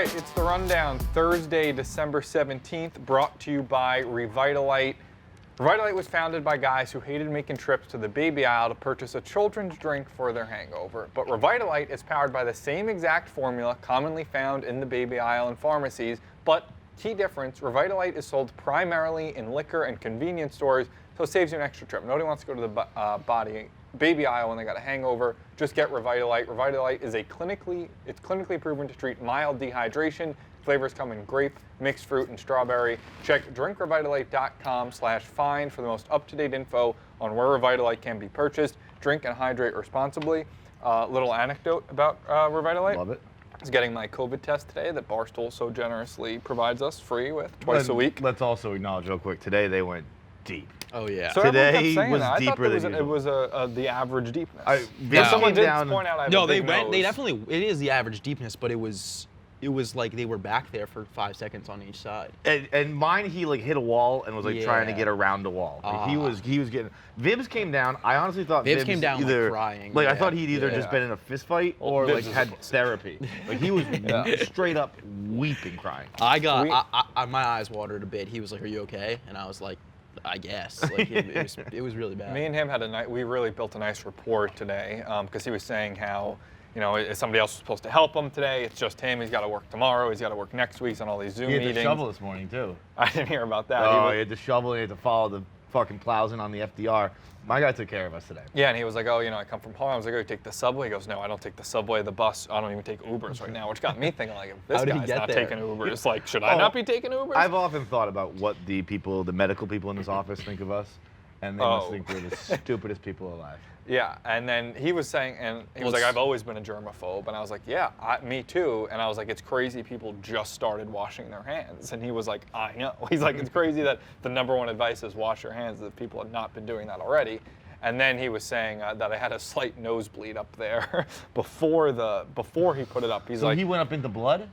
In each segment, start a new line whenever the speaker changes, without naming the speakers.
right, it's the Rundown, Thursday, December 17th, brought to you by Feitelberg. Feitelberg was founded by guys who hated making trips to the baby aisle to purchase a children's drink for their hangover. But Feitelberg is powered by the same exact formula commonly found in the baby aisle in pharmacies, but key difference, Feitelberg is sold primarily in liquor and convenience stores, so it saves you an extra trip. Nobody wants to go to the baby aisle when they got a hangover. Just get Feitelberg. Feitelberg is clinically proven to treat mild dehydration. Flavors come in grape, mixed fruit, and strawberry. Check drinkrevitalite.com/find for the most up-to-date info on where Feitelberg can be purchased. Drink and hydrate responsibly. Little anecdote about Feitelberg.
Love it.
I was getting my COVID test today that Barstool so generously provides us free with twice a week.
Let's also acknowledge real quick, today they went deep.
Oh yeah.
So
today
was
was deeper than usual.
It was the average deepness.
Someone
did point out I have a big nose.
They definitely, it is the average deepness, but it was like they were back there for 5 seconds on each side.
And mine, he like hit a wall and was like trying to get around the wall. Like, he was getting. Vibs came down. I honestly thought
Vibs came down
either
like crying.
Like I thought he'd either just been in a fist fight or like had therapy. Like he was straight up weeping, crying.
My eyes watered a bit. He was like, "Are you okay?" And I was like, I guess. Like it was really bad.
Me and him we really built a nice rapport today because he was saying how, somebody else was supposed to help him today. It's just him. He's got to work tomorrow. He's got to work next week. He's on all these Zoom meetings.
He had to shovel this morning too.
I didn't hear about that.
Oh, he had to shovel. He had to follow the fucking plows in on the FDR. My guy took care of us today.
Yeah, and he was like, I come from home. I was like, you take the subway? He goes, no, I don't take the subway, the bus. I don't even take Ubers right now, which got me thinking, like, if this guy's not taking Ubers, like, should I not be taking Ubers?
I've often thought about what the medical people in this office think of us, and they must think we're the stupidest people alive.
Yeah, and then he was saying, was like, I've always been a germaphobe, and I was like, yeah, me too, and I was like, it's crazy people just started washing their hands, and he was like, I know. He's like, it's crazy that the #1 advice is wash your hands, if people had not been doing that already. And then he was saying that I had a slight nosebleed up there before he put it up.
So he went up into blood?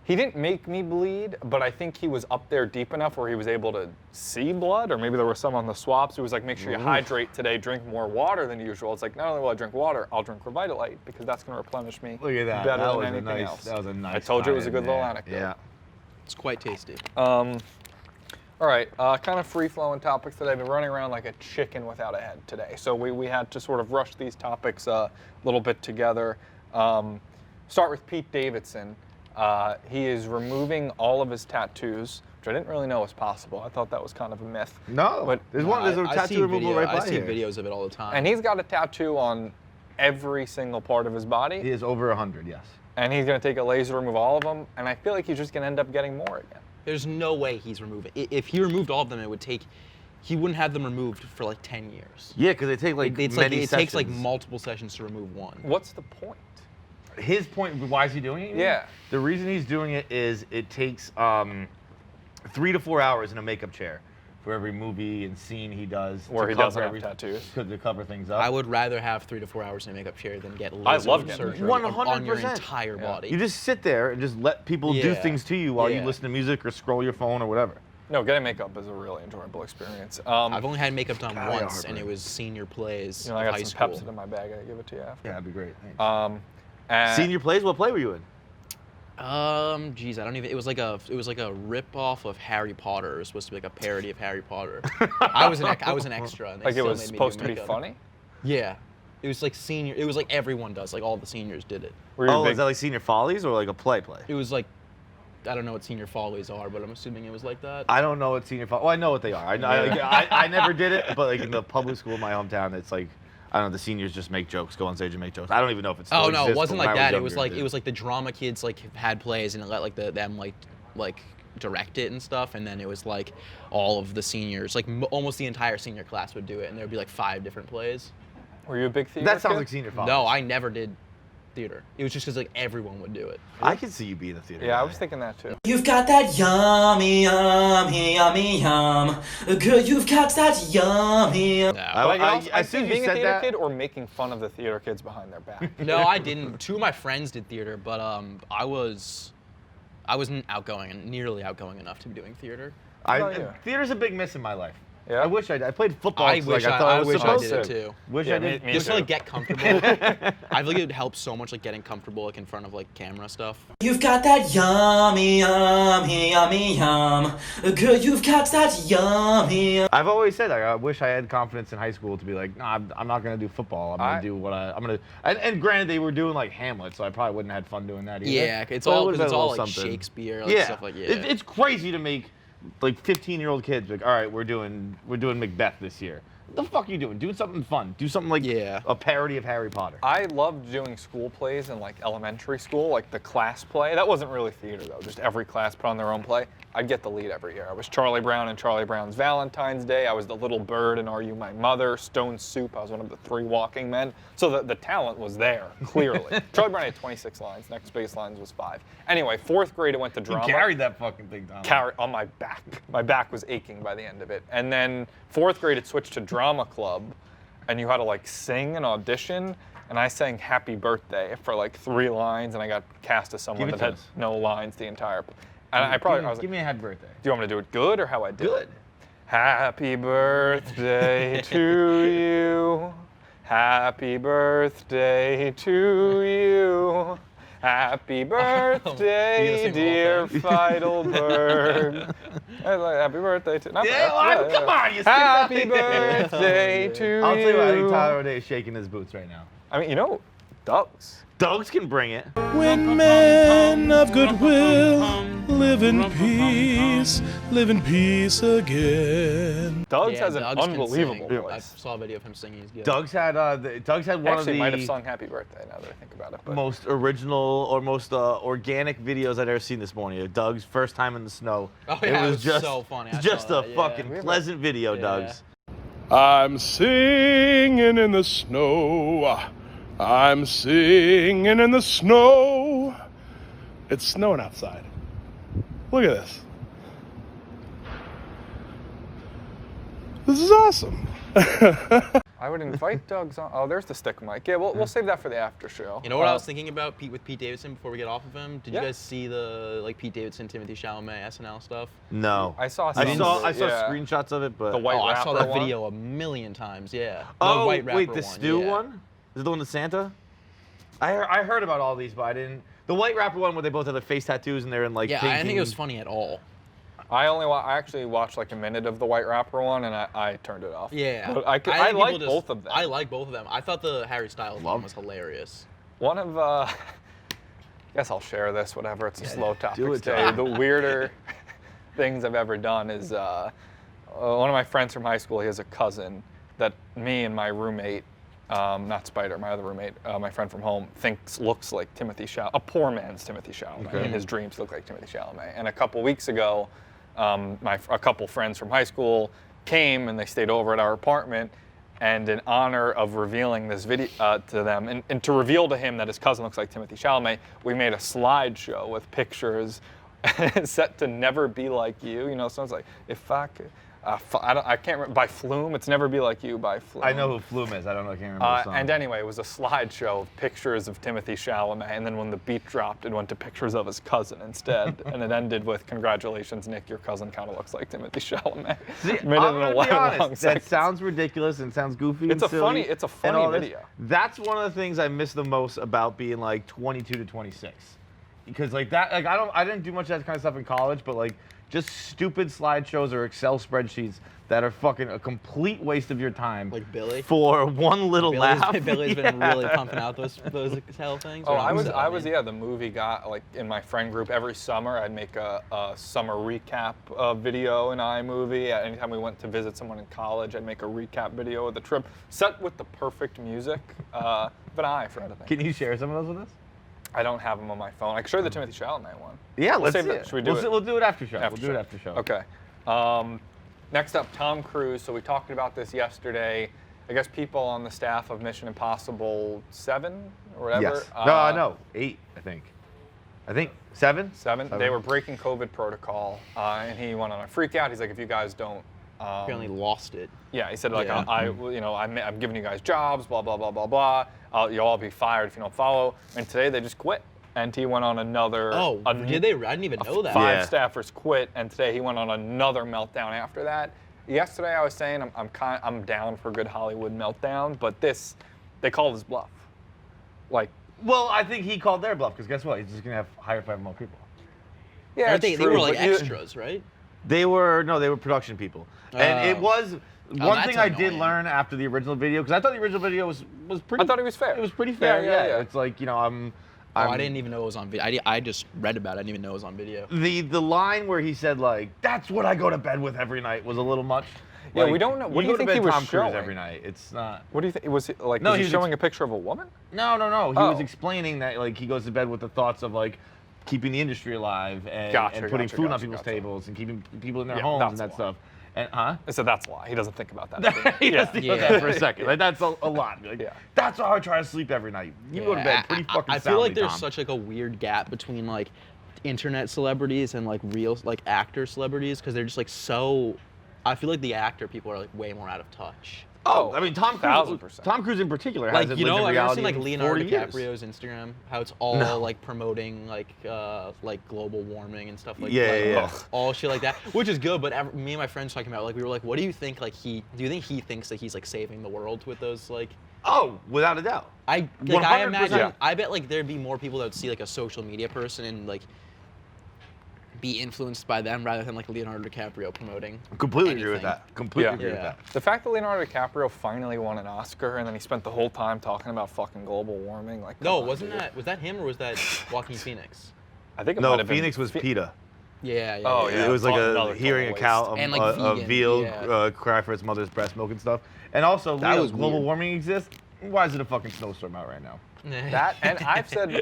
He didn't make me bleed, but I think he was up there deep enough where he was able to see blood, or maybe there was some on the swabs. He was like, make sure you hydrate today, drink more water than usual. It's like, not only will I drink water, I'll drink Feitelberg because that's going to replenish me
Look at that.
better than anything else.
That was a nice
I told you it was a good little anecdote.
Yeah.
It's quite tasty.
All right, kind of free-flowing topics today. I've been running around like a chicken without a head today. So we had to sort of rush these topics a little bit together. Start with Pete Davidson. He is removing all of his tattoos, which I didn't really know was possible. I thought that was kind of a myth.
No, but there's a tattoo removal right by here.
I see videos of it all the time.
And he's got a tattoo on every single part of his body.
He is over 100, yes.
And he's going to take a laser to remove all of them, and I feel like he's just going to end up getting more again.
There's no way he's removing. If he removed all of them, he wouldn't have them removed for like 10 years.
Yeah, because they take like many sessions.
It takes like multiple sessions to remove one.
What's the point?
His point, why is he doing it?
Yeah.
The reason he's doing it is it takes 3 to 4 hours in a makeup chair for every movie and scene he does.
Where he doesn't have tattoos.
To cover things up.
I would rather have 3 to 4 hours in a makeup chair than get
I love
surgery
100%.
on your entire body.
You just sit there and just let people do things to you while you listen to music or scroll your phone or whatever.
No, getting makeup is a really enjoyable experience.
I've only had makeup done once, and it was senior plays
I got
high
some
school.
Pepsi in my bag. I give it to you after.
Yeah, that'd be great. Thanks. Senior plays? What play were you in?
Geez, I don't even. It was like a rip off of Harry Potter. It was supposed to be like a parody of Harry Potter. I was an extra. And
like it was supposed to be funny.
Yeah, it was like senior. It was like everyone does. Like all the seniors did it.
Is that like Senior Follies or like a play?
It was like, I don't know what Senior Follies are, but I'm assuming it was like that.
I don't know what Senior Follies. Well, I know what they are. I never did it, but like in the public school in my hometown, it's like, I don't know, the seniors just make jokes, go on stage and make jokes. I don't even know if it's still
no, it wasn't like that. It was
younger,
like the drama kids like had plays and it let like them direct it and stuff, and then it was like all of the seniors, like almost the entire senior class would do it, and there would be like 5 different plays.
Were you a big theater
That sounds
kid?
like Senior Follies.
No, I never did theater. It was just because like everyone would do it.
I could see you being a theater
Yeah,
guy.
I was thinking that too.
You've got that yummy, yummy, yummy, yum. Girl, you've got that yummy.
No,
I see being a theater kid or making fun of the theater kids behind their back.
no, I didn't. 2 of my friends did theater, but I wasn't outgoing and nearly outgoing enough to be doing theater.
Theater's a big miss in my life.
Yeah.
I wish I played football.
I
'cause,
wish
like, I thought
I
I was
wish I
supposed
did it
to.
too.
Wish
Yeah,
I did.
me
Just to
too.
like get comfortable. I feel like it would help so much like getting comfortable like in front of like camera stuff.
You've got that yummy, yummy, yummy, yum. Girl, you've got that yummy.
I've always said I wish I had confidence in high school to be like, nah, I'm not gonna do football. I'm gonna do what I'm gonna. And granted, they were doing like Hamlet, so I probably wouldn't have had fun doing that either.
Yeah, it's
But it
all
would've
because it's
been a
all
little
like
something.
Shakespeare, like stuff like
It's crazy to make like 15-year-old kids like, all right, we're doing Macbeth this year. What the fuck are you doing? Do something fun. Do something like a parody of Harry Potter.
I loved doing school plays in like elementary school, like the class play. That wasn't really theater though, just every class put on their own play. I'd get the lead every year. I was Charlie Brown in Charlie Brown's Valentine's Day. I was the little bird in Are You My Mother? Stone Soup. I was one of the 3 walking men. So the talent was there, clearly. Charlie Brown had 26 lines. Next biggest lines was 5. Anyway, 4th grade I went to drama.
You carried that fucking thing down.
On my back. My back was aching by the end of it. And then 4th grade it switched to drama club, and you had to like sing and audition. And I sang Happy Birthday for like 3 lines, and I got cast as someone that had no lines the entire. And I was
give me a happy birthday.
do you want me to do it good or how I did it?
Good.
Happy birthday to you. Happy birthday to you. Happy birthday, dear Feitelberg. Happy birthday to.
Come on, you
Happy birthday to you.
I'll tell you what, I think Tyler O'Day is shaking his boots right now.
I mean, Doug's.
Dogs can bring it.
When men of goodwill live in peace again.
Doug's has an
Doug's can
unbelievable
sing. I
voice.
saw a video of him singing. He's good.
Doug's had one
Actually,
of
might have
the
sung Happy Birthday now that I think about it. But
most original or most organic videos I've ever seen this morning. Doug's first time in the snow.
Oh, yeah, it was
just
so funny. I
just
saw
a
that, yeah.
fucking pleasant video,
Yeah.
Doug's.
I'm singing in the snow. I'm singing in the snow. It's snowing outside. Look at this. This is awesome.
I would invite Doug's on. Oh, there's the stick mic. Yeah, we'll save that for the after show.
You know what I was thinking about with Pete Davidson before we get off of him? Did
Yeah.
you guys see the like Pete Davidson, Timothy Chalamet SNL stuff?
No.
I saw
I saw
yeah.
screenshots of it, but
The white
I
rapper
saw that
one?
video a million times. Yeah.
Oh,
the white rapper
wait, the
one,
stew
yeah.
one? Is it the one with Santa? I heard about all these, but I didn't. The white rapper one where they both have their face tattoos and they're in like.
Yeah,
pink
I didn't think it was
and-
funny at all.
I actually watched like a minute of the white rapper one, and I turned it off.
Yeah.
But I
think
like
people
both of them.
I like both of them. I thought the Harry Styles one was hilarious.
One of I guess I'll share this. Whatever. It's a slow
do
topics
it,
day.
Tom.
The weirder things I've ever done is one of my friends from high school. He has a cousin that me and my roommate. Not Spider, my other roommate, my friend from home, looks like Timothy Chalamet, a poor man's Timothy Chalamet.
Okay.
In his dreams, he looked like Timothy Chalamet. And a couple weeks ago, a couple friends from high school came and they stayed over at our apartment. And in honor of revealing this video to them, and to reveal to him that his cousin looks like Timothy Chalamet, we made a slideshow with pictures set to Never Be Like You. You know, so it's like, if I could. I can't remember, by Flume. It's Never Be Like You by Flume.
I know who Flume is. I don't know. I can't remember the song.
And anyway, it was a slideshow of pictures of Timothy Chalamet, and then when the beat dropped, it went to pictures of his cousin instead, and it ended with, "Congratulations, Nick, your cousin kind of looks like Timothy Chalamet."
See,
Minute
I'm
and
gonna be
11
honest,
long
that
seconds.
sounds ridiculous and sounds goofy.
It's
and
a
silly
funny
and all this.
video.
That's one of the things I miss the most about being like 22 to 26, because like that, like I didn't do much of that kind of stuff in college, but like just stupid slideshows or Excel spreadsheets that are fucking a complete waste of your time.
Like Billy?
For one little laugh.
Billy's been really pumping out those Excel things.
Oh,
or not
I was
Excel,
the movie guy. Like in my friend group, every summer I'd make a summer recap video in iMovie. Anytime we went to visit someone in college, I'd make a recap video of the trip, set with the perfect music. But an eye for editing.
Can you share some of those with us?
I don't have them on my phone. I can show you the Timothy Chalamet one.
Yeah,
We'll
let's
save
see
that.
it.
Should we do it?
We'll do it after show.
After
we'll do it after show.
Okay. Next up, Tom Cruise. So we talked about this yesterday. I guess people on the staff of Mission Impossible 7 or whatever.
Yes. No, 8. I think 7.
7. They were breaking COVID protocol, and he went on a freak out. He's like, if you guys don't.
Apparently lost it.
Yeah, he said like,
Yeah.
I'm giving you guys jobs, blah blah blah blah blah. You'll all be fired if you don't follow. And today they just quit. And he went on another.
Oh, did they? I didn't even know that.
5
Yeah.
staffers quit, and today he went on another meltdown after that. yesterday I was saying I'm down for a good Hollywood meltdown, but they called his bluff. Like,
Well, I think he called their bluff because guess what? He's just gonna have hire 5 more people.
yeah,
Aren't they
it's
were
true,
like
but you-
extras, right?
They were production people, and it
Oh.
was one
that's
thing I did
annoying.
learn after the original video because I thought the original video was pretty.
I thought it was fair.
It was pretty fair.
Yeah, yeah.
It's like I'm.
I didn't even know it was on video. I just read about it. I didn't even know it was on video.
The line where he said like, "That's what I go to bed with every night" was a little much.
Yeah,
Like,
we don't know. What do you
go to
think
bed
he was
Tom Cruise
showing?
every night? It's not.
What do you think? Was it like?
No,
was
he
he
was
showing a picture of a woman?
No. He
Oh.
was explaining that like he goes to bed with the thoughts of like keeping the industry alive and,
Gotcha,
and putting
gotcha,
food on
gotcha,
people's
gotcha.
tables and keeping people in their
Yeah,
homes
that's
and that
a lot.
stuff. And I
said that's a lie. He doesn't think about that.
he
yeah.
just think about that for a second. Like that's a lot. Like,
Yeah.
That's how I try to sleep every night. You go to bed pretty fucking
I feel like
soundly,
there's
Tom.
such like a weird gap between like internet celebrities and like real like actor celebrities because they're just like so. I feel like the actor people are like way more out of touch.
Oh, I mean Tom Cruise.
1000%.
Tom Cruise in particular
Like
hasn't
you
lived
know,
in
I've ever
reality
seen like
in
Leonardo
40 years.
DiCaprio's Instagram, how it's all
No.
like promoting like global warming and stuff like
Yeah,
that.
yeah, yeah.
All shit like that, which is good. But me and my friends talking about like we were like, what do you think like do you think he thinks that he's like saving the world with those like?
Oh, without a doubt.
I
100%.
imagine
Yeah.
I bet like there'd be more people that would see like a social media person and like be influenced by them rather than like Leonardo DiCaprio promoting.
Completely agree with
anything.
that. Completely
Yeah.
agree with
Yeah.
that.
The fact that Leonardo DiCaprio finally won an Oscar and then he spent the whole time talking about fucking global warming, like
No,
come on,
wasn't
dude.
that was that him or was that Joaquin Phoenix?
I think it
No,
might have been
Phoenix was PETA.
Yeah.
Oh, yeah.
It was like
Another
hearing a
total
cow,
waste.
And, like,
a
vegan,
veal
yeah.
cry for its mother's breast milk and stuff. And also,
That
Leo,
was
global
weird.
warming exists. Why is it a fucking snowstorm out right now?
That, and I've said,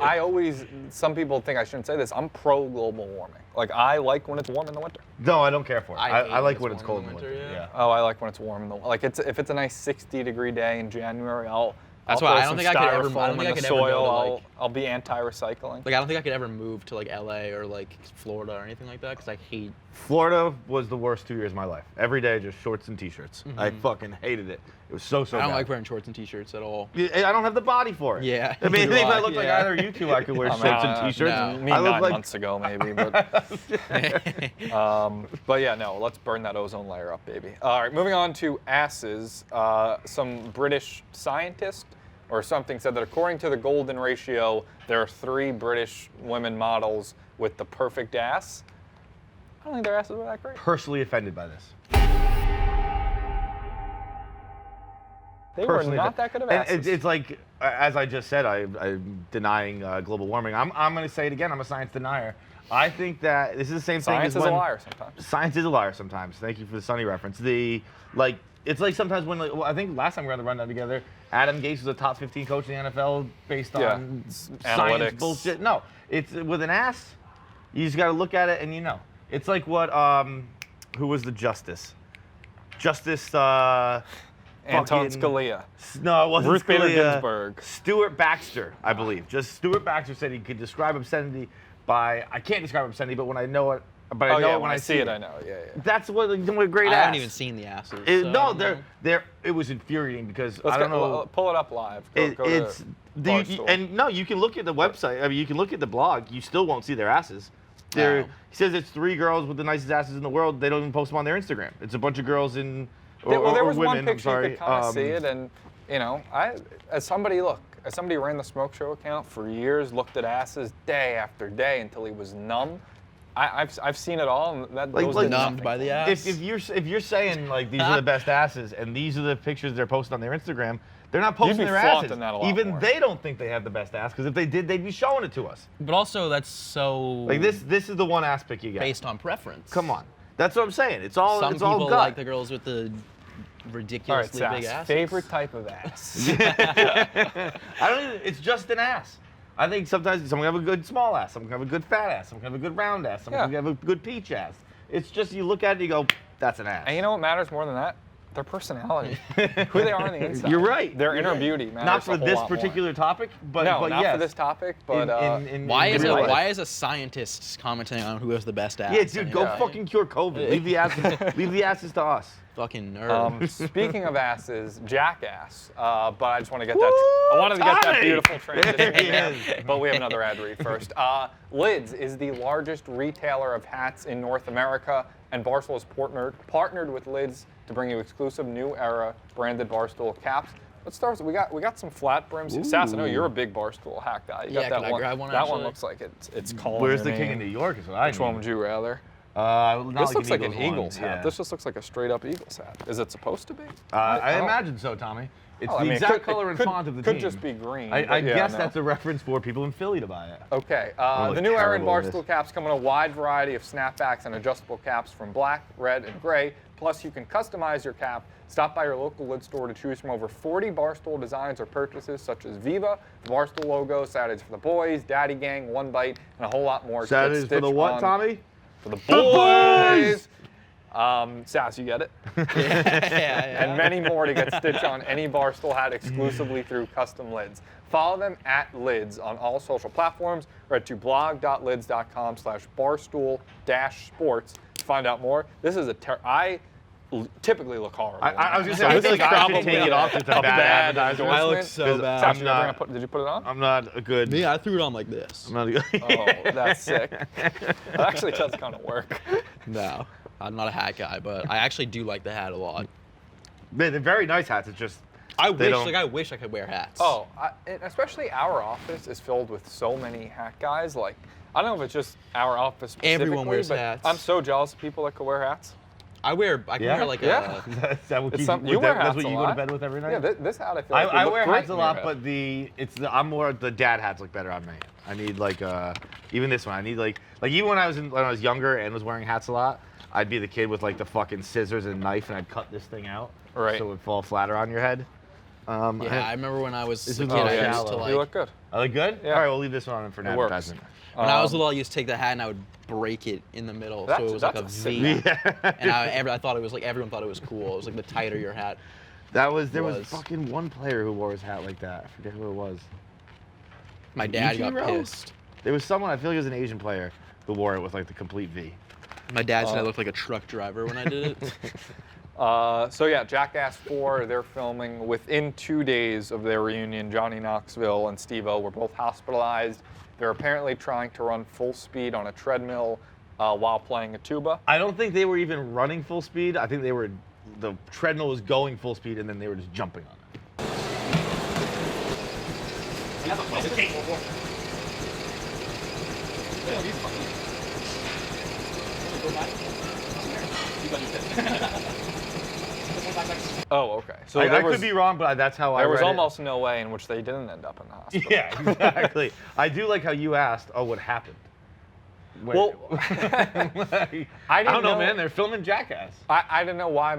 some people think I shouldn't say this, I'm pro global warming. Like, I like when it's warm in the winter.
No, I don't care for it.
I hate
I like
when
when
it's
it's cold
warm
in
in
the
the
winter.
winter,
Yeah.
yeah.
Oh, I like when it's warm in the, like, if it's a nice 60-degree day in January,
That's
I'll
why I
throw
don't
some
think I could ever- I
styrofoam
don't
in
think I
the
could ever go
soil.
to, like-
I'll be anti-recycling.
Like I don't think I could ever move to like LA or like Florida or anything like that because I hate.
Florida was the worst 2 years of my life. Every day, just shorts and t-shirts. I fucking hated it. It was so
I don't
bad.
like wearing shorts and t-shirts at all.
I don't have the body for it.
Yeah,
I mean,
neither
if
do
I
I,
look like
yeah.
either you two, I could wear
I'm
shorts
out.
and t-shirts.
No.
Me
I look
9
like
months ago, maybe, but but yeah, no. Let's burn that ozone layer up, baby. All right, moving on to asses. Some British scientist or something said that according to the golden ratio, there are 3 British women models with the perfect ass. I don't think their asses were that great.
personally offended by this.
They were
Personally
not
offended.
that good of
And
asses.
it's like, as I just said, I'm denying global warming. I'm going to say it again. I'm a science denier. I think that this is the same thing
Science
as
is a
when
liar sometimes.
science is a liar sometimes. Thank you for the Sunny reference. It's like sometimes when, I think last time we were on the rundown together, Adam Gase was a top 15 coach in the NFL based
Yeah,
on
it's
science
analytics.
bullshit. No, it's with an ass. You just got to look at it and you know. It's like what, who was the justice? Justice,
Anton
fucking-
Scalia.
No, it wasn't
Ruth Bader
Scalia.
Ginsburg.
Stuart Baxter, I believe. Just Stuart Baxter said he could describe obscenity by, I can't describe obscenity, but when I know it, but I
Oh
know
yeah,
it when I see it.
I know. Yeah, yeah.
That's what a great
I
ass.
haven't even seen the asses.
It,
so I
no,
don't
they're
know.
it was infuriating because
Let's
I don't know.
pull it up live. Go to
It's
Barstool.
and no, you can look at the website. I mean, you can look at the blog. You still won't see their asses. They're,
No.
He says it's 3 girls with the nicest asses in the world. They don't even post them on their Instagram. It's a bunch of girls in or,
Well, there
or
was
women.
one picture
I'm sorry.
you could kind of see it, and you know, as somebody who ran the Smoke Show account for years, looked at asses day after day until he was numb. I've seen it all, and that
Like-
those
like
did
Numbed
nothing.
by the ass.
if you're saying like these are the best asses and these are the pictures they're posting on their Instagram, they're not posting
be
their
flaunting
asses.
that a lot
Even
more.
they don't think they have the best ass because if they did, they'd be showing it to us.
But also that's so
Like this is the one ass pick you get.
based on preference.
Come on, that's what I'm saying. It's all
Some
it's all
people
gut.
like the girls with the
All right,
ridiculously big
Sass,
asses.
favorite type of ass.
I don't even, it's just an ass. I think sometimes someone can have a good small ass, someone can have a good fat ass, someone can have a good round ass, someone
Yeah.
can have a good peach ass. It's just you look at it and you go, that's an ass.
And you know what matters more than that? Their personality, who they are on the inside.
You're right.
Their
You're
inner
right.
beauty matters
Not for
a whole
this
lot more.
particular topic, but
No,
but
not
yes.
for this topic, but
Why is
real life.
why is a scientist commenting on who has the best ass?
Yeah, dude, go
anyway?
fucking cure COVID. Leave the asses. Leave the asses to us.
Fucking nerd.
Speaking of asses, Jackass. But I just want to get that. I wanted to get that
Tommy!
beautiful transition
There he
in there,
is.
but we have another ad read first. Lids is the largest retailer of hats in North America, and Barstool has partnered with Lids to bring you exclusive New Era branded Barstool caps. Let's start with, we got some flat brims. Sass, I know you're a big Barstool hat guy. You got that
can I
one.
grab one,
that one
actually?
looks like it's calling
Where's
your
the King
name.
of New York is what I
Which one
need.
would you rather?
Not
This looks like an
one,
Eagles hat.
yeah.
This just looks like a straight up Eagles hat. Is it supposed to be?
I
don't-
imagine so, Tommy. It's
Oh, I
the
mean, it
exact
could-
color
it
and
could-
font of the
could
team.
just be green,
I
but yeah,
guess
no.
that's a reference for people in Philly to buy it.
Okay,
look
the New Era
terrible in
Barstool
this.
caps come in a wide variety of snapbacks and adjustable caps from black, red, and gray. Plus, you can customize your cap. Stop by your local lid store to choose from over 40 Barstool designs or purchases, such as Viva, the Barstool logo, Saturdays for the Boys, Daddy Gang, One Bite, and a whole lot more. to get
Saturdays for the
stitched
what,
on
Tommy?
For the Boys! Sass, you get it?
yeah.
And many more to get stitched on any Barstool hat exclusively through custom lids. Follow them at Lids on all social platforms or head to blog.lids.com/barstool-sports to find out more. This is I typically look horrible.
I was gonna say,
So
I
this
feel
is
like I should
probably
take it off. It's a bad advertisement.
I look
'Cause
so bad.
Sass,
I'm
you never
not-
did you put it on?
I'm not a good.
Me, I threw it on like this.
I'm not a good.
Oh, that's sick. That actually does kind of work.
No, I'm not a hat guy, but I actually do like the hat a lot.
They're very nice hats. It's just
I
They don't-
wish I could wear hats.
Oh, and especially our office is filled with so many hat guys. Like, I don't know if it's just our office specifically,
Everyone wears
but
hats.
I'm so jealous of people that could wear hats.
I can wear like
Yeah.
a.
is that what
It's
you,
something you wear hats
that's what
a
you go to
lot.
bed with every night.
Yeah, this hat I feel like would
I
look
wear
great
hats a
in your
lot,
head.
but I'm more the dad hats look better on me. I need like even this one. I need like even when I was younger and was wearing hats a lot, I'd be the kid with like the fucking scissors and knife and I'd cut this thing out
Right.
so it would fall flatter on your head.
Yeah, I remember when I was
This
a
is
kid,
all
I used to
shallow.
like.
You look good.
I look good.
Yeah.
All right, we'll leave this one on for an
It works.
advertisement.
When I was little, I used to take the hat and I would break it in the middle, so it was like a
that's
V.
sick.
And I thought it was like everyone thought it was cool. It was like the tighter your hat.
There was
was.
fucking one player who wore his hat like that. I forget who it was.
My dad got
Ichiro?
pissed.
There was someone, I feel like it was an Asian player, who wore it with like the complete V.
My dad said I looked like a truck driver when I did it.
So yeah, Jackass 4, they're filming within 2 days of their reunion. Johnny Knoxville and Steve-O were both hospitalized. They're apparently trying to run full speed on a treadmill while playing a tuba.
I don't think they were even running full speed. I think the treadmill was going full speed and then they were just jumping on it.
Oh, okay. So
I
there
could be wrong, but that's how I
there was
read it.
almost no way in which they didn't end up in the hospital.
Yeah, exactly. I do like how you asked, oh, what happened? Wait,
Well,
I don't know, man. They're filming Jackass.
I didn't know why.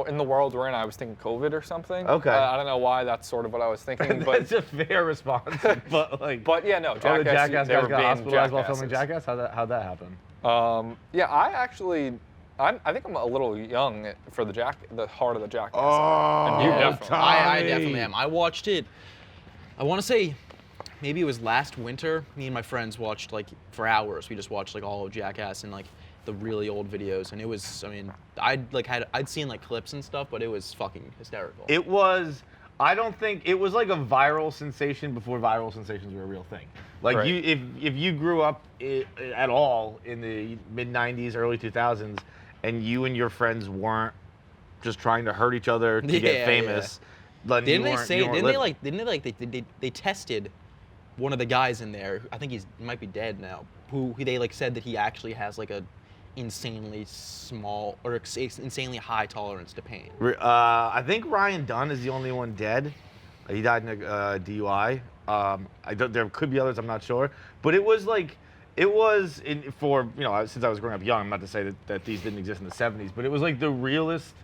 In the world we're in, I was thinking COVID or something.
Okay.
I don't know why. That's sort of what I was thinking. But
That's a fair response. But like,
but yeah, no.
oh, the Jackass
they
guys
were
got
being
hospitalized while filming
jackasses.
Jackass. How'd that happen?
Yeah, I think I'm a little young for the heart of the Jackass.
Oh,
And you definitely.
I definitely am. I watched it. I want to say maybe it was last winter. Me and my friends watched like for hours. We just watched like all of Jackass and like the really old videos, and it was. I mean, I'd seen like clips and stuff, but it was fucking hysterical.
It was. I don't think it was like a viral sensation before viral sensations were a real thing. Like
Right.
if you grew up at all in the mid '90s, early 2000s, and you and your friends weren't just trying to hurt each other to
Yeah,
get famous, then
Didn't
you
they
weren't-
say?
you weren't living.
They tested one of the guys in there. I think he might be dead now. Who they like said that he actually has like a insanely small or insanely high tolerance to pain.
I think Ryan Dunn is the only one dead. He died in a DUI. There could be others. I'm not sure. But it was like, since I was growing up young. I'm not to say that these didn't exist in the '70s, but it was like the realest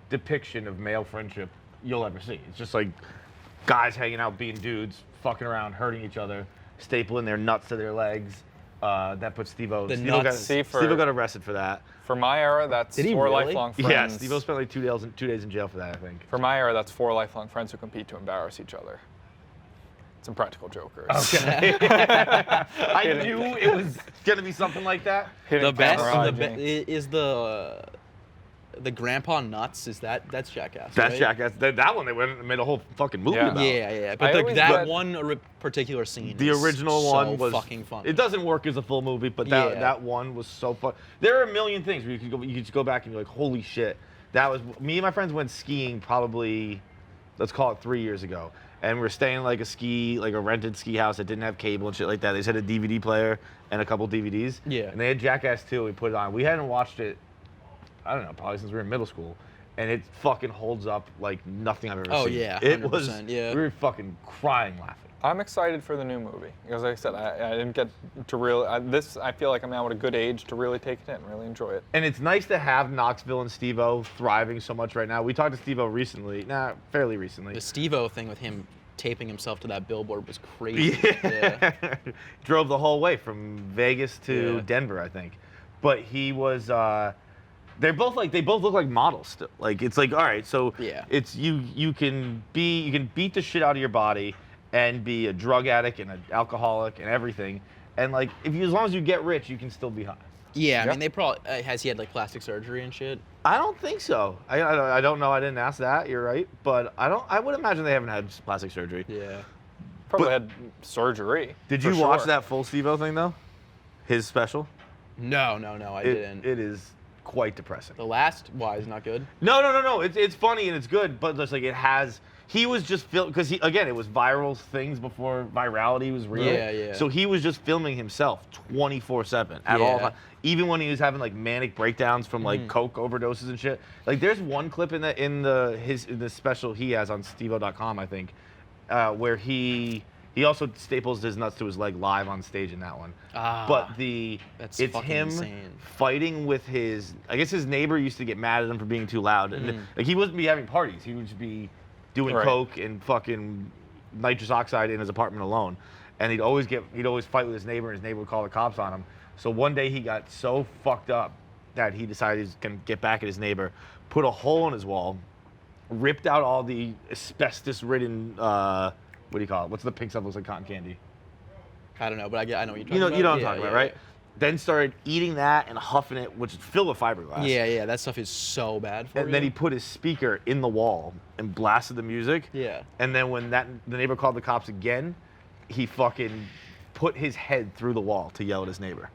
depiction of male friendship you'll ever see. It's just like guys hanging out, being dudes, fucking around, hurting each other, stapling their nuts to their legs. That put Steve-O.
The
Steve-O
nuts.
See,
got arrested for that.
For my era, that's
Did he
4
really?
lifelong
Yeah,
friends.
Steve-O spent like 2 days in jail for that, I think.
For my era, that's 4 lifelong friends who compete to embarrass each other. Some practical jokers.
Okay. I knew it was gonna be something like that.
Hidden
The best
camera
is the grandpa nuts. That's Jackass.
That's
right?
Jackass. That one they went and made a whole fucking movie
Yeah.
about.
Yeah.
I
But
always
that
read-
one particular scene.
The
is
original
so
one was
fucking fun.
It doesn't work as a full movie, but
Yeah.
that one was so fun. There are a million things where you could just go back and be like, holy shit, That was me and my friends went skiing probably, let's call it 3 years ago, and we were staying in like a rented ski house that didn't have cable and shit like that. They just had a DVD player and a couple DVDs.
Yeah.
And they had Jackass 2. We put it on. We hadn't watched it, I don't know, probably since we were in middle school, and it fucking holds up like nothing I've ever seen.
Oh yeah, 100%,
it was.
yeah.
We were fucking crying laughing.
I'm excited for the new movie because, like I said, I didn't get to really. I feel like I'm now at a good age to really take it in, really enjoy it.
And it's nice to have Knoxville and Steve-O thriving so much right now. We talked to Steve-O recently, fairly recently.
The Steve-O thing with him taping himself to that billboard was crazy.
Yeah. Drove the whole way from Vegas to
Yeah.
Denver, I think. But he was. They both look like models still. Like it's like, all right, so
Yeah.
it's you can beat the shit out of your body and be a drug addict and an alcoholic and everything, and like as long as you get rich, you can still be high.
Yeah, I mean, they probably has he had like plastic surgery and shit.
I don't think so. I don't know. I didn't ask that. You're right, but I would imagine they haven't had plastic surgery.
Yeah.
Probably
But-
had surgery.
Did
for
you watch
sure.
that full Steve-O thing though? His special.
No, I didn't.
It is quite depressing.
The last is not good.
No. It's funny and it's good, but just like it has. He was just because it was viral things before virality was real.
Yeah.
So he was just filming himself 24/7 at all
Yeah.
times. Even when he was having like manic breakdowns from like coke overdoses and shit. Like there's one clip in the special he has on steveo.com, I think, where he also staples his nuts to his leg live on stage in that one. But
that's
it's
fucking
him
insane.
fighting with his. I guess his neighbor used to get mad at him for being too loud, and like he wouldn't be having parties. He would just be doing
Right.
coke and fucking nitrous oxide in his apartment alone, and he'd always fight with his neighbor, and his neighbor would call the cops on him. So one day he got so fucked up that he decided he's gonna get back at his neighbor, put a hole in his wall, ripped out all the asbestos-ridden. What do you call it? What's the pink stuff that looks like cotton candy?
I don't know, but I know what you're talking
You know
about.
what I'm
Yeah,
talking about,
yeah,
right? Then started eating that and huffing it, which is filled with fiberglass.
Yeah, that stuff is so bad for you.
And then he put his speaker in the wall and blasted the music.
Yeah.
And then when the neighbor called the cops again, he fucking put his head through the wall to yell at his neighbor.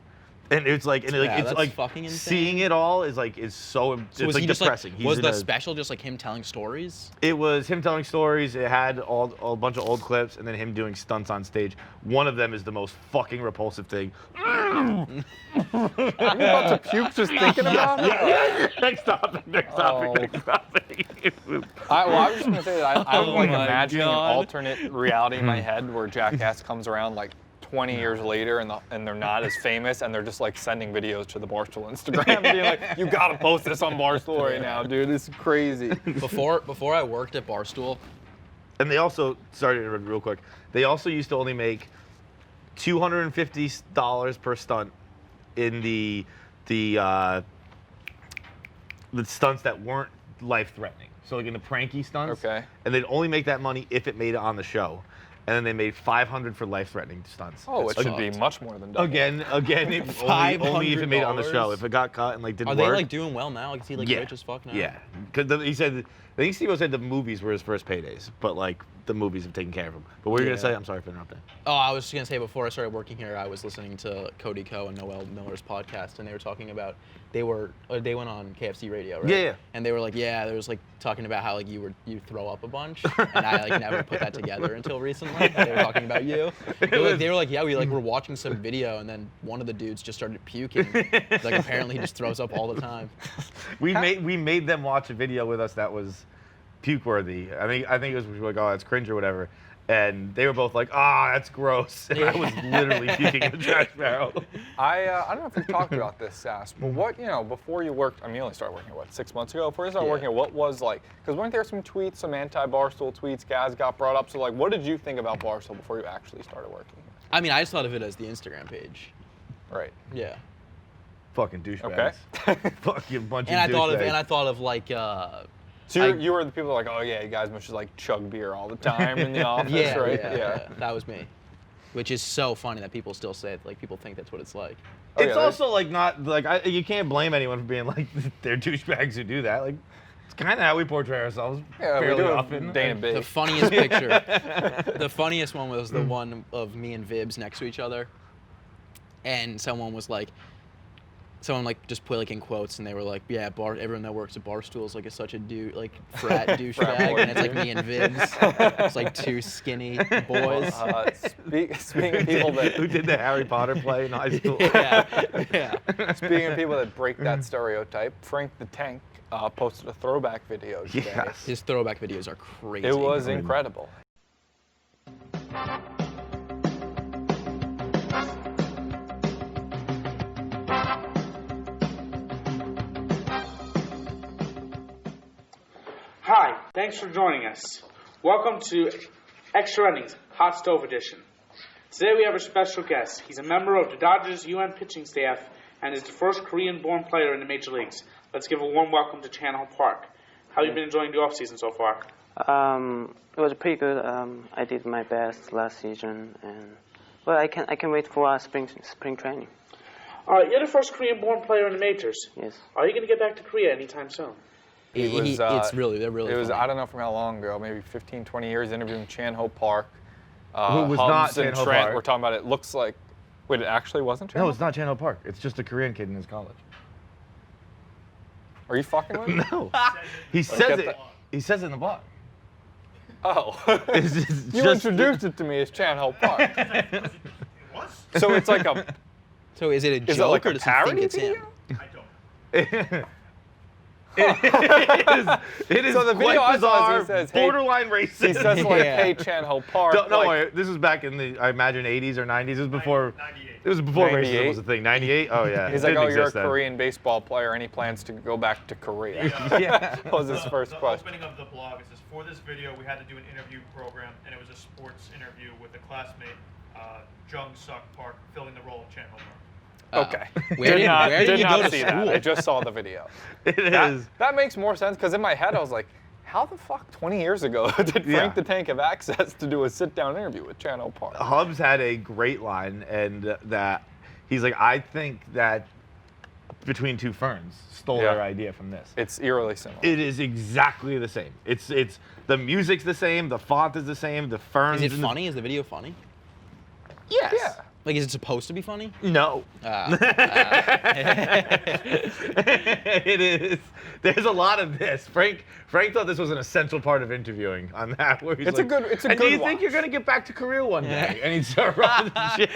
And it's like,
Yeah,
it's
that's
like
fucking insane.
seeing it all is so
So
it's
was
like
he just
depressing.
like
He's
was
in
the
a-
special just like him telling stories?
It was him telling stories. It had a bunch of old clips, and then him doing stunts on stage. One of them is the most fucking repulsive thing.
Are you about to puke just thinking about it?
Next topic.
Oh.
It was-
I was just gonna say that I was like
my
imagining
God.
an alternate reality in my head where Jackass comes around like 20 years later and they're not as famous and they're just like sending videos to the Barstool Instagram being like, you gotta post this on Barstool right now, dude. It's crazy.
Before I worked at Barstool,
And they also, sorry to interrupt real quick, they also used to only make $250 per stunt in the stunts that weren't life-threatening. So like in the pranky stunts.
Okay.
And they'd only make that money if it made it on the show. And then they made $500 for life-threatening stunts.
Oh, it should be
fucked.
much more than double.
Again, only if it made it on the show. If it got cut and like didn't
are
work.
they like doing well now? Like is he like rich as fuck now?
Yeah, because he said, I think Steve said the movies were his first paydays, but like the movies have taken care of him. But what were you gonna
Yeah.
say? I'm sorry for interrupting.
Oh, I was just gonna say before I started working here, I was listening to Cody Ko and Noel Miller's podcast, and they were talking about they went on KFC radio, right?
Yeah.
And they were like, they was like talking about how like you throw up a bunch, and I like never put that together until recently. They were talking about you. They were like, yeah, we were watching some video, and then one of the dudes just started puking. Like apparently he just throws up all the time.
We made them watch a video with us that was puke worthy. I think it was like, oh, that's cringe or whatever. And they were both like, that's gross. And I was literally puking in the trash barrel.
I don't know if we talked about this, Sas, but what, before you worked, you only started working, 6 months ago? Before you started working, what was like, because weren't there some tweets, some anti-Barstool tweets, guys got brought up, so like, what did you think about Barstool before you actually started working?
I mean, I just thought of it as the Instagram page.
Right.
Yeah.
Fucking douchebags.
Okay.
Fucking bunch
And
of douchebags.
I thought of like.
So you were the people like, oh yeah, you guys must just like chug beer all the time in the office, right?
Yeah, that was me. Which is so funny that people still say it. Like people think that's what it's like.
Oh,
It's
yeah,
also like not like you can't blame anyone for being like they're douchebags who do that. Like it's kind of how we portray ourselves
Yeah, we
fairly
do it
often.
day and
The
big.
funniest picture, the funniest one was the one of me and Vibs next to each other, and someone was like, someone like just put like in quotes, and they were like, "Yeah, everyone that works at Barstool is like such a frat douchebag," and it's like me and Vigs, it's like two skinny boys.
Speaking of people that
who did the Harry Potter play in high school.
Yeah.
Speaking of people that break that stereotype, Frank the Tank posted a throwback video today.
Yes.
His throwback videos are crazy.
It was incredible.
Hi, thanks for joining us. Welcome to Extra Innings, Hot Stove Edition. Today we have a special guest. He's a member of the Dodgers UN pitching staff and is the first Korean-born player in the major leagues. Let's give a warm welcome to Chan-Ho Park. How have you been enjoying the offseason so far?
It was pretty good. I did my best last season, and well, I can wait for spring training.
You're the first Korean-born player in the majors.
Yes.
Are you going to get back to Korea anytime soon?
They're really
It
was,
funny.
I don't know from how long ago, maybe 15, 20 years, interviewing Chan-Ho Park.
Who was not
Hubs and
Chan-Ho
Trent
Park.
We're talking about it. Looks like, wait, it actually wasn't Chan-Ho?
No, it's not Chan-Ho Park. It's just a Korean kid in his college.
Are you fucking with me?
No. He says
get
it.
that.
He says it in the blog.
Oh.
It's
You
just-
introduced it to me as Chan-Ho Park. So it's like a,
So is it a
is it
joke
like
or
a
does he think
parody
it's him?
video?
It is
So the video
quite
I saw
bizarre,
is he says, hey-
borderline racist.
He says like,
Yeah.
hey, Chan-Ho Park.
No,
like,
wait, this was back in the, I imagine, 80s or 90s. It was before.
98.
It was before
98?
racism was a thing. 98? Oh yeah.
He's
It
like,
didn't
oh, you're a
exist then.
Korean baseball player. Any plans to go back to Korea?
Yeah.
That was his first
the
question.
opening of the blog, it says, for this video, we had to do an interview program, and it was a sports interview with a classmate, Jung Suk Park, filling the role of Chan-Ho Park.
Okay.
Where did you go to
see
school?
that. I just saw the video.
It
That,
is.
that makes more sense because in my head I was like, how the fuck 20 years ago did Frank
Yeah.
the Tank have access to do a sit-down interview with Chan-Ho Park?
Hubs had a great line, and that he's like, I think that Between Two Ferns stole
Yeah.
their idea from this.
It's eerily similar.
It is exactly the same. It's the music's the same, the font is the same, the ferns.
Is it
in the-
funny? Is the video funny?
Yes.
Yeah.
Like, is it supposed to be funny?
No. It is. There's a lot of this. Frank thought this was an essential part of interviewing on that. Where he's
It's a good- it's a
and
good
do you think
watch."
you're gonna get back to Korea one day? And he's running shit.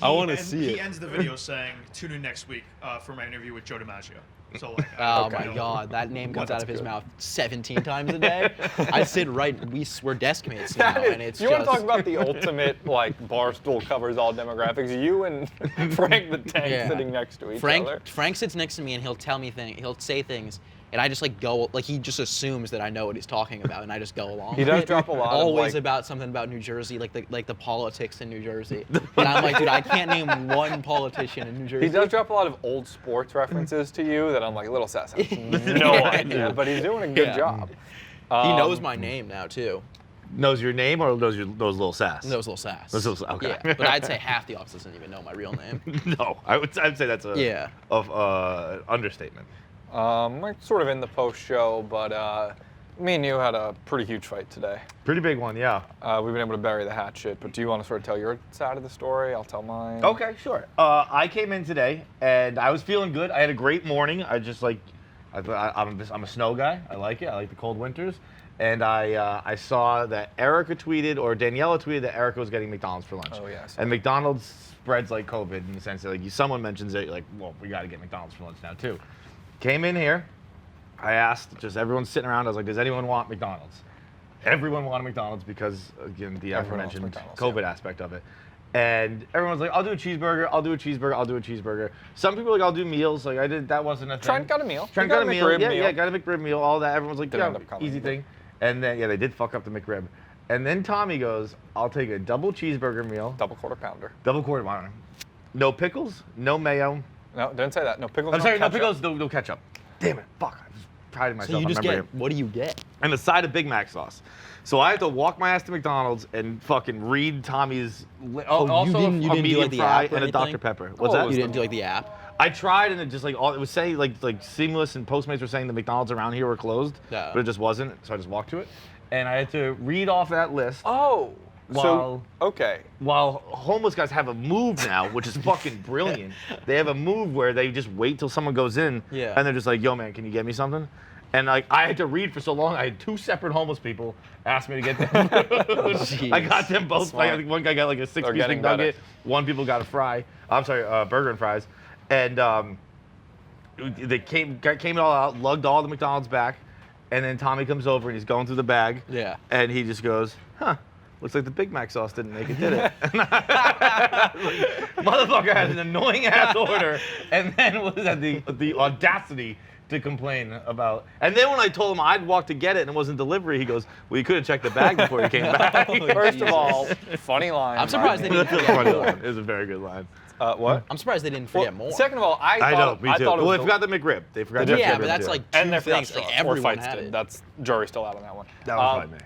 I want to
And
see
he
it.
ends the video saying, tune in next week for my interview with Joe DiMaggio. So, like,
Oh my God, that name comes out of his mouth 17 times a day. I sit right. We're desk mates now,
That is-
and it's
you
just.
want to talk about the ultimate, like, Barstool covers all demographics? You and Frank the Tank
Yeah.
sitting next to each other.
Frank sits next to me and he'll tell me things. He'll say things, and I just like go. Like he just assumes that I know what he's talking about, and I just go along.
He
with
does
it.
drop a lot of,
Always
like-
about something about New Jersey, like the politics in New Jersey. And I'm like, dude, I can't name one politician in New Jersey.
He does drop a lot of old sports references to you that I'm like, Little Sas has no idea, but he's doing a good
Yeah.
job.
He knows my name now too.
Knows your name or knows Lil Sas?
Knows Lil Sas.
Knows Lil Sas, okay.
Yeah, but I'd say half the office doesn't even know my real name.
No, I'd say that's a
Yeah.
understatement.
We're sort of in the post show, but me and you had a pretty huge fight today.
Pretty big one, yeah.
We've been able to bury the hatchet, but do you want to sort of tell your side of the story? I'll tell mine.
Okay, sure. I came in today and I was feeling good. I had a great morning. I just like, I'm a snow guy. I like it. I like the cold winters. And I saw that Erica tweeted or Daniela tweeted that Erica was getting McDonald's for lunch.
Oh, yes.
And McDonald's spreads like COVID in the sense that like someone mentions it, you're like, well, we got to get McDonald's for lunch now too. Came in here. I asked just everyone sitting around. I was like, does anyone want McDonald's? Everyone wanted McDonald's because again the
Everyone wants
aforementioned
McDonald's,
COVID
yeah.
aspect of it. And everyone's like, I'll do a cheeseburger, I'll do a cheeseburger, I'll do a cheeseburger. Some people are like, I'll do meals. Like I did, that wasn't a thing.
Trent got a meal.
Trent
You
got a meal.
McRib
Yeah,
meal.
yeah, got a McRib meal. All that. Everyone's like,
Didn't
yeah,
end up coming,
easy
but-
thing. And then yeah, they did fuck up the McRib. And then Tommy goes, I'll take a double cheeseburger meal,
Double quarter pounder.
double quarter pounder, no pickles, no mayo.
No, didn't say that. No pickles.
I'm sorry, no
ketchup.
pickles, no ketchup. Damn it, fuck! I just prided myself
So you
on
just
remembering
get.
it.
What do you get?
And a side of Big Mac sauce. So I have to walk my ass to McDonald's and fucking read Tommy's. Also
you didn't do,
medium
like, the
fry
app or
and a Dr
anything?
Pepper. What's
Oh,
that?
it was
You didn't do like the app.
I tried and it just like it was saying like Seamless and Postmates were saying the McDonald's around here were closed,
Yeah.
but it just wasn't. So I just walked to it, and I had to read off that list.
Oh.
While homeless guys have a move now, which is fucking brilliant. They have a move where they just wait till someone goes in, and they're just like, "Yo, man, can you get me something?" And like I had to read for so long, I had 2 separate homeless people ask me to get them. I got them both. Like, I think one guy got like a 6-piece McNugget. One people got a fry. I'm sorry, burger and fries. And they came it all out, lugged all the McDonald's back, and then Tommy comes over and he's going through the bag. Yeah. And he just goes, "Huh. Looks like the Big Mac sauce didn't make it, did it?" Motherfucker has an annoying ass order, and then was at the audacity to complain about. And then when I told him I'd walk to get it and it wasn't delivery, he goes, "Well, you could have checked the bag before you came back."
First of all, funny line.
I'm surprised they didn't forget more.
It was a very good line.
What?
I'm surprised they didn't forget more.
Second of all, I
know, me too.
thought it was
they forgot the McRib. They forgot the McRib.
Yeah, but that's like two
and they
things.
forgot
Like everyone
Fights
had
did.
it.
That's jury's still out on that one.
That was by me.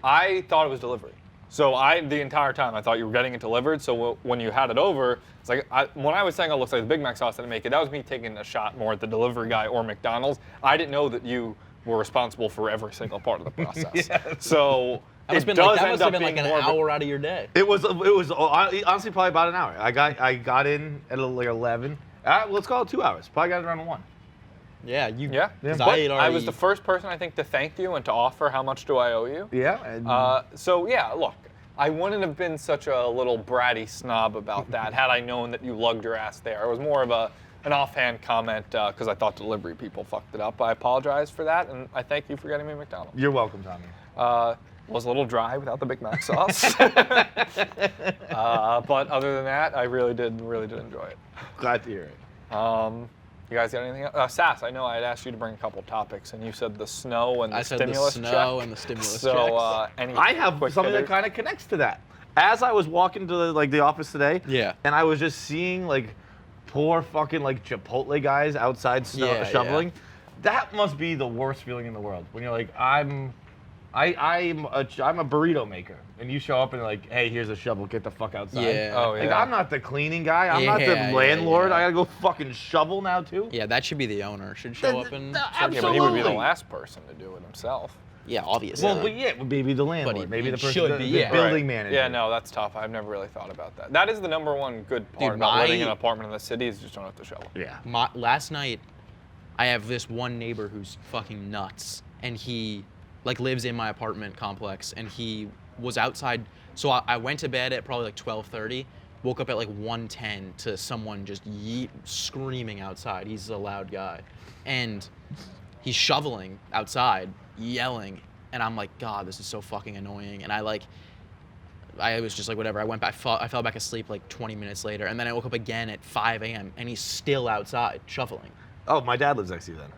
I thought it was delivery. So the entire time I thought you were getting it delivered. So when you had it over, it's like when I was saying, "Oh, looks like the Big Mac sauce didn't make it," that was me taking a shot more at the delivery guy or McDonald's. I didn't know that you were responsible for every single part of the process. So
that must have been like an hour out of your day.
It was honestly probably about an hour. I got in at like 11. Let's call it 2 hours. Probably got it around 1.
Yeah,
Yeah.
But
I was the first person, I think, to thank you and to offer how much do I owe you.
Yeah.
So yeah, look, I wouldn't have been such a little bratty snob about that had I known that you lugged your ass there. It was more of an offhand comment because I thought delivery people fucked it up. I apologize for that, and I thank you for getting me McDonald's.
You're welcome, Tommy.
Was a little dry without the Big Mac sauce. But other than that, I really did enjoy it.
Glad to hear it.
You guys got anything else? Sas, I know I had asked you to bring a couple topics, and you said the snow and the stimulus check.
I said the snow and the stimulus checks.
So,
I have something that kind of connects to that. As I was walking to the office today, and I was just seeing like poor fucking like Chipotle guys outside shoveling. That must be the worst feeling in the world when you're like, I'm a burrito maker, and you show up and like, "Hey, here's a shovel, get the fuck outside."
Yeah.
Oh, yeah.
Like, I'm not the cleaning guy. I'm not the landlord. I gotta go fucking shovel now too.
Yeah, that should be the owner. Should show up and.
Yeah, but he would be the last person to do it himself.
Yeah, obviously.
Well, but maybe the landlord, maybe the person, the building manager.
Yeah, no, that's tough. I've never really thought about that. That is the number one good part about living in an apartment in the city is you just don't have to shovel.
Yeah.
Last night, I have this one neighbor who's fucking nuts, and he like lives in my apartment complex, and he was outside. So I went to bed at probably like 12:30, woke up at like 1:10 to someone just screaming outside. He's a loud guy, and he's shoveling outside, yelling, and I'm like, God, this is so fucking annoying. And I was just like, whatever. I went back, I fell back asleep like 20 minutes later, and then I woke up again at 5 a.m. and he's still outside shoveling.
Oh, my dad lives next to you then.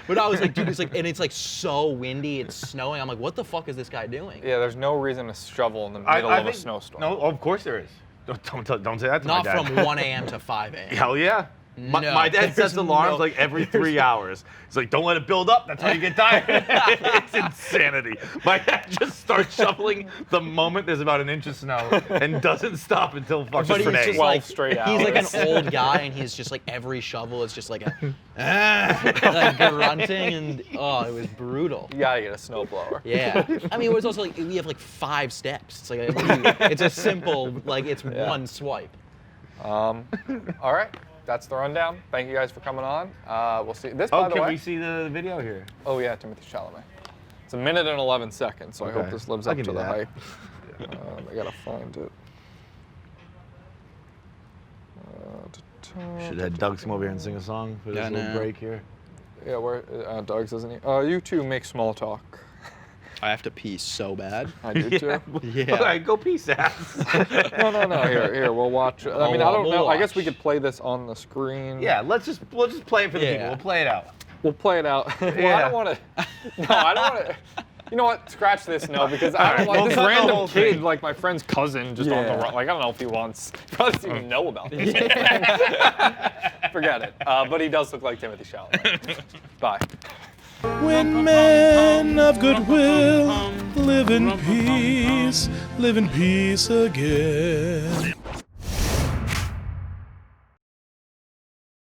But I was like, dude, it's like so windy, it's snowing. I'm like, what the fuck is this guy doing?
Yeah, there's no reason to shovel in the middle of a snowstorm.
No, of course there is. Don't say that to my dad.
Not from 1 a.m. to 5 a.m.
Hell yeah. My dad sets alarms like every 3 hours. He's like, "Don't let it build up. That's how you get tired." It's insanity. My dad just starts shoveling the moment there's about an inch of snow and doesn't stop until fucking
But he's just
12
like,
straight
he's like an
hours.
old guy, and he's just like every shovel is just like a like grunting, and it was brutal.
You gotta get a snowblower.
Yeah, I mean, it was also like we have like 5 steps. It's like it's a simple it's one swipe.
All right. That's the rundown. Thank you guys for coming on. We'll see. This, by the way.
Can we see the video here?
Oh yeah, Timothy Chalamet. It's 1 minute and 11 seconds, so I hope this lives up to the hype. I gotta find it.
Should have Doug come over here and sing a song for this little break here.
Yeah, where Doug's isn't he? You two make small talk.
I have to pee so bad.
I do too.
Yeah.
All right, go pee, Sas.
No. Here, we'll watch. I mean, I don't know. I guess we could play this on the screen.
Yeah, we'll just play it for the people. We'll play it out.
We'll play it out. Well, I don't want to. No, I don't want to. You know what? Scratch this, no, because I don't want this random kid, like my friend's cousin, just on the run. Like, I don't know if he wants. He probably doesn't even know about this. Forget it. But he does look like Timothy Chalamet. Bye.
When men of goodwill live in peace again.